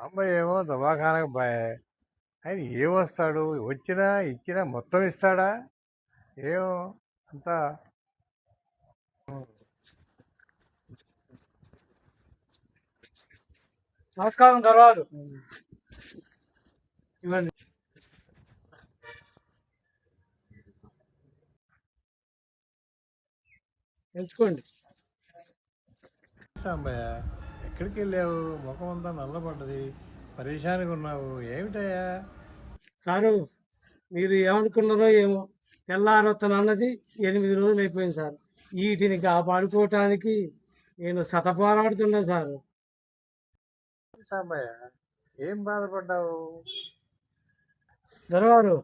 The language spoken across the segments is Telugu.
అబ్బాయి ఏమో దవాఖానకు ఆయన ఏమొస్తాడు, వచ్చినా ఇచ్చినా మొత్తం ఇస్తాడా ఏమో అంతా. నమస్కారం తర్వాత ఇవ్వండి, ఎంచుకోండి. సాంబయ్య, ఎక్కడికి వెళ్ళావు? ముఖం అంతా నల్లబడ్డది, పరేషానిగా ఉన్నావు, ఏమిటయ్యా? సారు, మీరు ఏమనుకున్నారో ఏమో, తెల్లారొత్తన అన్నది 8 రోజులు అయిపోయింది సార్. వీటిని కాపాడుకోవటానికి నేను సతపోరాడుతున్నా సారు. సాంబయ్య, ఏం బాధపడ్డావు? దొరవారు,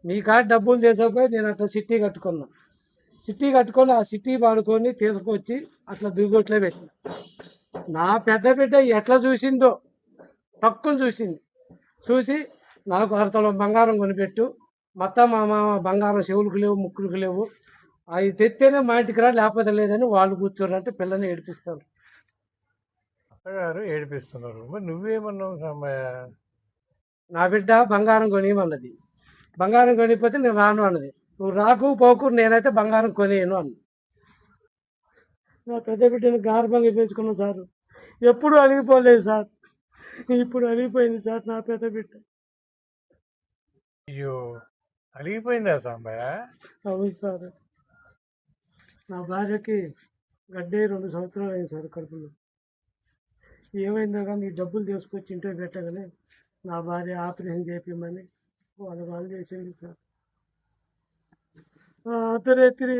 నీ కాడ డబ్బులు తీసుకుపోయి నేను అట్లా సిట్టి కట్టుకొని ఆ సిట్టి పాడుకొని తీసుకొచ్చి అట్లా దిగొట్లే పెట్టిన. నా పెద్ద బిడ్డ ఎట్లా చూసిందో, తక్కువ చూసి నాకు అరతలో బంగారం కొనిపెట్టు, మొత్తం మా మామ బంగారం చెవులకు లేవు ముక్కులకు లేవు, అవి తెత్తేనే మా ఇంటికి రా, లేకపోతే లేదని వాళ్ళు కూర్చోరంటే పిల్లని ఏడిపిస్తారు. అత్తగారు ఏడిపిస్తున్నారు, మరి నువ్వేమన్నావు సాంబయ్య? నా బిడ్డ బంగారం కొనియమన్నది, బంగారం కొనిపోతే నేను రాను అన్నది. నువ్వు రాకు పోకు, నేనైతే బంగారం కొనియను అన్న. నా పెద్ద బిడ్డను గార్భంగా పెంచుకున్నా సార్, ఎప్పుడు అలిగిపోలేదు సార్, ఇప్పుడు అలిగిపోయింది సార్ నా పెద్ద బిడ్డ. అయ్యో, అలిగిపోయిందా సాంబయ్య? అవును సార్, నా భార్యకి గడ్డే 2 సంవత్సరాలు అయింది సార్ కడుపులో. ఏమైందో కానీ డబ్బులు తీసుకొచ్చి ఇంట్లో పెట్టగానే నా భార్య ఆపరేషన్ చేపించమని వాళ్ళు చేసింది సార్. అర్ధరాత్రి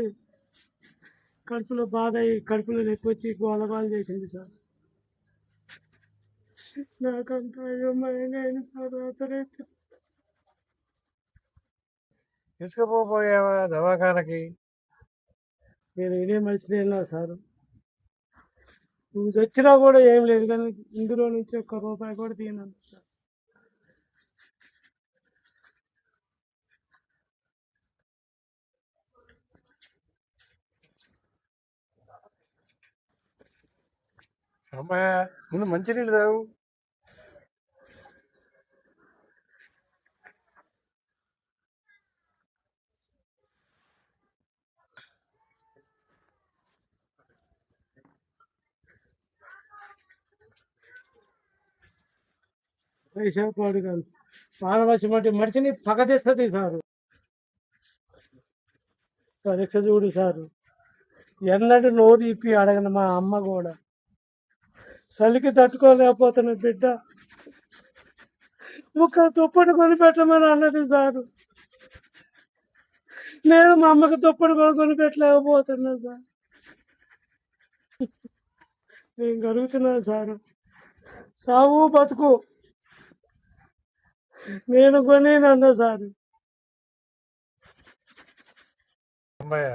కడుపులో బాధ అయ్యి కడుపులో నొప్పి వచ్చి గోలగోలు చేసింది సార్. నాకంతా అయోమయంగా అయింది సార్. అర్ధరాత్రి తీసుకుపోయావా దవాఖానకి? నేను ఇదే మనిషిని వెళ్ళినా సార్. నువ్వు చచ్చినా కూడా ఏం లేదు, కానీ ఇందులో నుంచి ఒక్క రూపాయి కూడా తీయను సార్. సాంబయ్య, ముందు మంచినీళ్ళు తాగు. పైసా పాడు కాదు, పానవశం అంటే మనిషిని పగదీస్తుంది సారు. పరీక్ష చూడు సారు, ఎన్నడూ నోరు ఇప్పి అడగను మా అమ్మ కూడా. చలికి తట్టుకోలేకపోతున్న బిడ్డ ఒక దుప్పటి కొని పెట్టమని అన్నది సారు. నేను మా అమ్మకి దుప్పటి కొని పెట్టలేకపోతున్నా సార్. నేను కలుగుతున్నాను సారు, సావు బతుకు నేను కొనేనన్నా సారు. సాంబయ్య,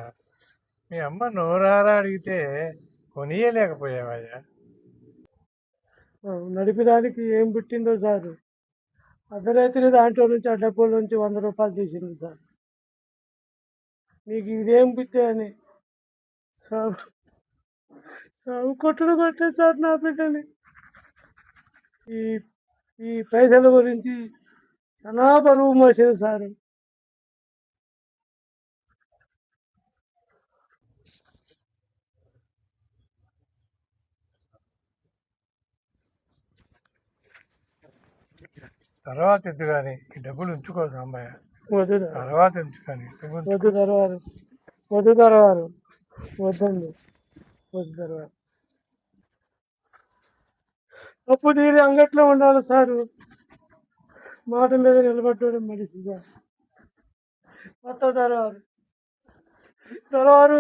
మీ అమ్మ నోరారా అడిగితే కొనియలేకపోయావయ్యా? నడిపేదానికి ఏం పుట్టిందో సారు, అర్ధరాత్రి దాంట్లో నుంచి ఆ డబ్బుల నుంచి 100 రూపాయలు తీసింది సార్. నీకు ఇదేం పుట్టే అని సాగు సాగు కొట్టడు కొట్టే సార్ నా బిడ్డని. ఈ ఈ పైసల గురించి చాలా బరువు మోసింది సార్. తర్వాత ఎద్దు కానీ ఈ డబ్బులు ఉంచుకో సాంబయ్య. వద్దు తర్వాత ఉంచుకొని వద్దు తర్వాత వద్దండి, వద్దు తర్వాత అప్పు తీరి అంగట్లో ఉండాలి సారు. మాట మీద నిలబడ్డాడు మనిషి సార్. వస్తా తర్వాత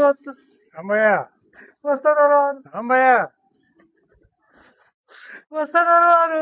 వస్తా సాంబయ్య, వస్తా తర్వాత సాంబయ్య. వస్తా తర్వాత